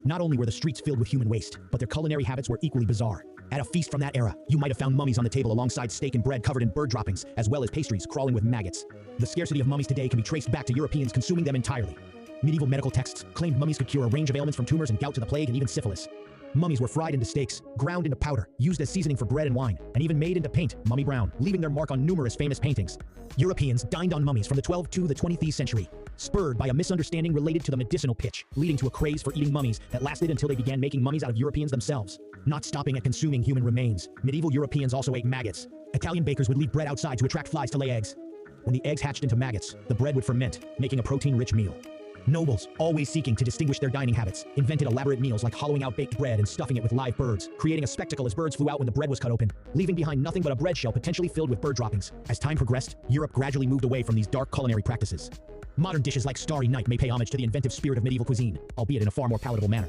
Not only were the streets filled with human waste, but their culinary habits were equally bizarre. At a feast from that era, you might have found mummies on the table alongside steak and bread covered in bird droppings, as well as pastries crawling with maggots. The scarcity of mummies today can be traced back to Europeans consuming them entirely. Medieval medical texts claimed mummies could cure a range of ailments from tumors and gout to the plague and even syphilis. Mummies were fried into steaks, ground into powder, used as seasoning for bread and wine, and even made into paint, mummy brown, leaving their mark on numerous famous paintings. Europeans dined on mummies from the 12th to the 20th century, spurred by a misunderstanding related to the medicinal pitch, leading to a craze for eating mummies that lasted until they began making mummies out of Europeans themselves. Not stopping at consuming human remains, medieval Europeans also ate maggots. Italian bakers would leave bread outside to attract flies to lay eggs. When the eggs hatched into maggots, the bread would ferment, making a protein-rich meal. Nobles, always seeking to distinguish their dining habits, invented elaborate meals like hollowing out baked bread and stuffing it with live birds, creating a spectacle as birds flew out when the bread was cut open, leaving behind nothing but a bread shell potentially filled with bird droppings. As time progressed, Europe gradually moved away from these dark culinary practices. Modern dishes like Starry Night may pay homage to the inventive spirit of medieval cuisine, albeit in a far more palatable manner.